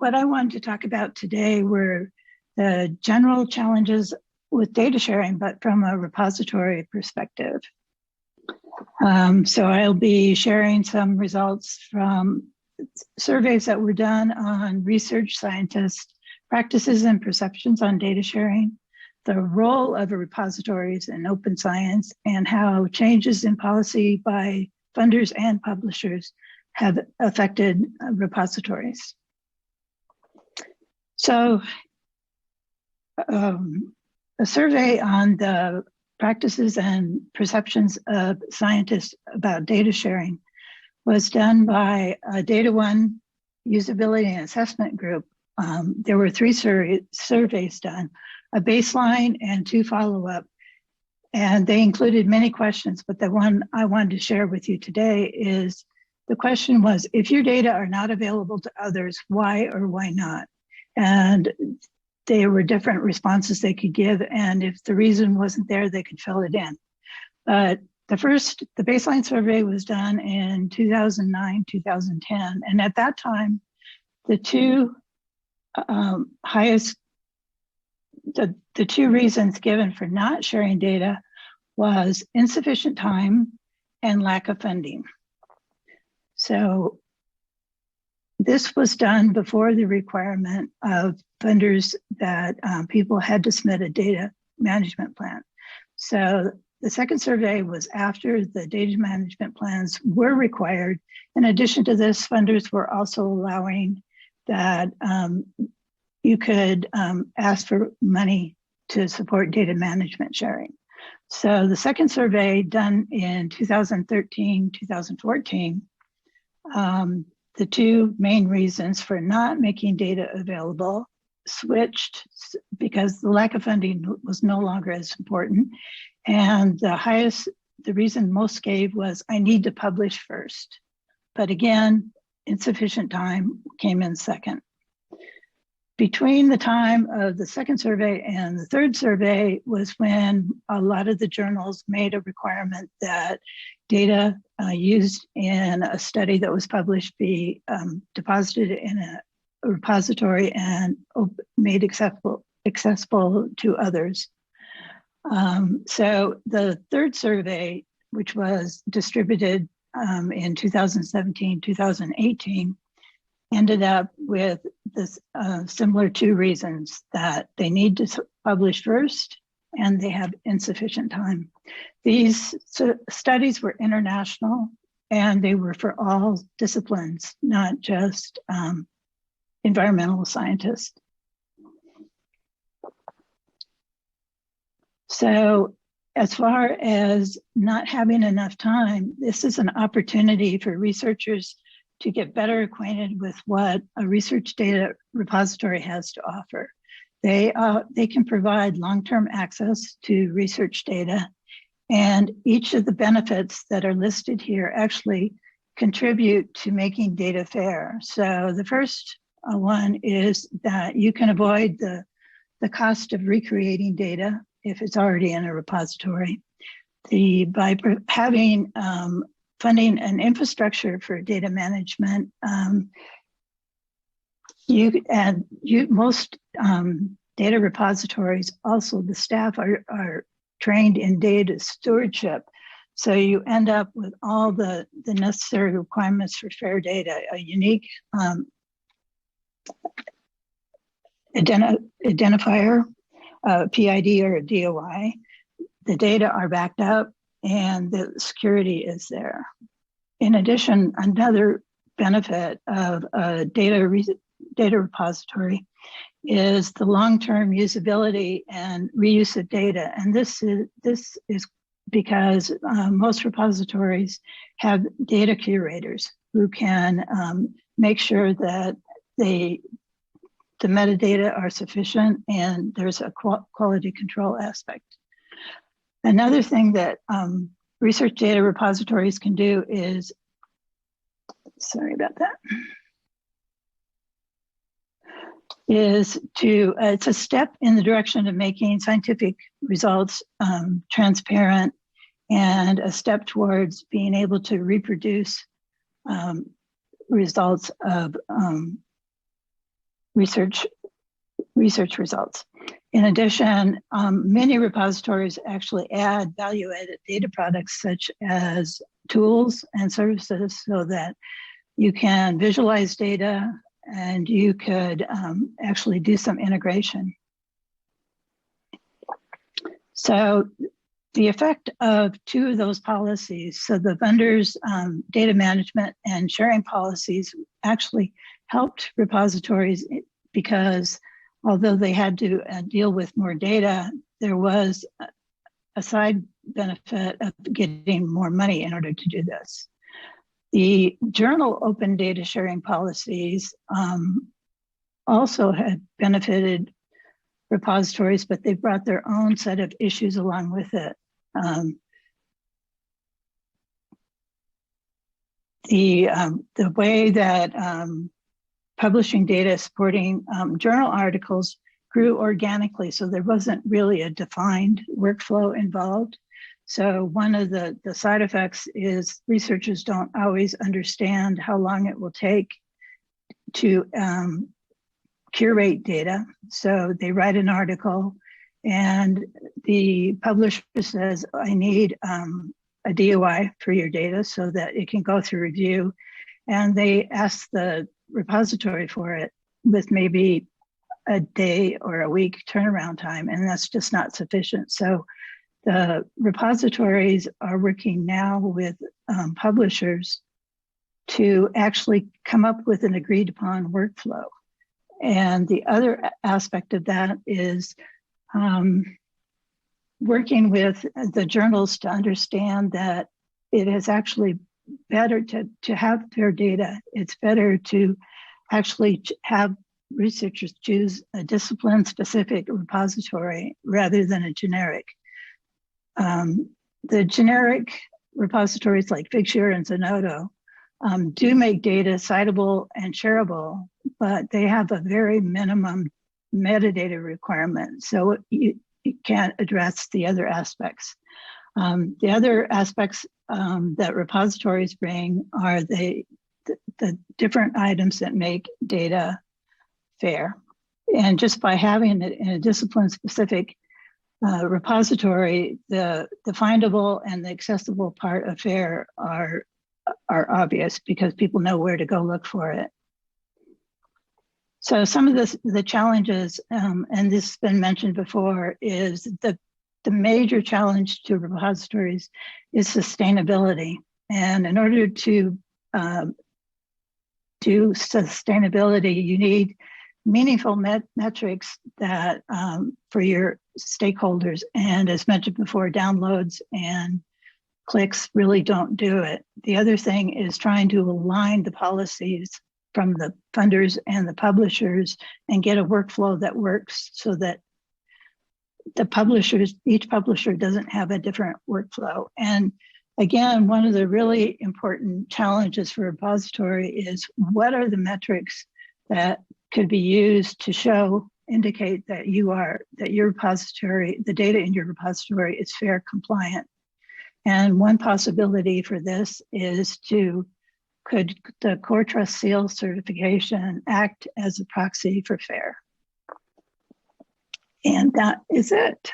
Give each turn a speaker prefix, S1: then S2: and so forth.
S1: what I wanted to talk about today were the general challenges with data sharing, but from a repository perspective. So I'll be sharing some results from surveys that were done on research scientists, practices and perceptions on data sharing, the role of repositories in open science, and how changes in policy by funders and publishers have affected repositories. So a survey on the practices and perceptions of scientists about data sharing was done by a Data One usability and assessment group. There were 3 surveys done, a baseline and 2 follow-up, and they included many questions, but the one I wanted to share with you today is the question was, if your data are not available to others, why or why not? And there were different responses they could give, and if the reason wasn't there, they could fill it in. But the baseline survey was done in 2009, 2010, and at that time, the two the 2 reasons given for not sharing data was insufficient time and lack of funding. So this was done before the requirement of funders that people had to submit a data management plan. So the second survey was after the data management plans were required. In addition to this, funders were also allowing that you could ask for money to support data management sharing. So the second survey done in 2013, 2014, the 2 main reasons for not making data available switched because the lack of funding was no longer as important. And the reason most gave was, I need to publish first. But again, insufficient time came in second. Between the time of the second survey and the third survey was when a lot of the journals made a requirement that data used in a study that was published be deposited in a repository and made accessible to others. So the third survey, which was distributed in 2017, 2018, ended up with this similar 2 reasons, that they need to publish first and they have insufficient time. These studies were international and they were for all disciplines, not just environmental scientists. So as far as not having enough time, this is an opportunity for researchers to get better acquainted with what a research data repository has to offer. They can provide long-term access to research data, and each of the benefits that are listed here actually contribute to making data fair. So the first one is that you can avoid the cost of recreating data if it's already in a repository. By having funding and infrastructure for data management, most data repositories, also the staff are trained in data stewardship. So you end up with all the necessary requirements for fair data, a unique identifier, a PID or a DOI. The data are backed up and the security is there. In addition, another benefit of a data repository is the long-term usability and reuse of data. And this is because most repositories have data curators who can make sure that the metadata are sufficient and there's a quality control aspect. Another thing that research data repositories can do is, sorry about that, is it's a step in the direction of making scientific results transparent, and a step towards being able to reproduce results of research results. In addition, many repositories actually add value-added data products such as tools and services so that you can visualize data and you could actually do some integration. So the effect of two of those policies, so the vendors' data management and sharing policies actually helped repositories because although they had to deal with more data, there was a side benefit of getting more money in order to do this. The journal open data sharing policies also had benefited repositories, but they brought their own set of issues along with it. The way that publishing data supporting journal articles grew organically, so there wasn't really a defined workflow involved. So one of the side effects is researchers don't always understand how long it will take to curate data. So they write an article and the publisher says, I need a DOI for your data so that it can go through review. And they ask the repository for it with maybe a day or a week turnaround time, and that's just not sufficient. So the repositories are working now with publishers to actually come up with an agreed upon workflow. And the other aspect of that is working with the journals to understand that it is actually better to have their data. It's better to actually have researchers choose a discipline-specific repository rather than a generic. The generic repositories like Figshare and Zenodo do make data citable and shareable, but they have a very minimum metadata requirement, so you can't address the other aspects. The other aspects that repositories bring are the different items that make data fair. And just by having it in a discipline-specific repository, the findable and the accessible part of FAIR are obvious because people know where to go look for it. So some of the challenges, and this has been mentioned before, is the major challenge to repositories is sustainability. And in order to do sustainability, you need meaningful metrics that for your stakeholders. And as mentioned before, downloads and clicks really don't do it. The other thing is trying to align the policies from the funders and the publishers and get a workflow that works so that the publishers, each publisher doesn't have a different workflow. And again, one of the really important challenges for a repository is what are the metrics that could be used to indicate that your repository, the data in your repository is FAIR compliant. And one possibility for this is could the Core Trust Seal certification act as a proxy for FAIR? And that is it.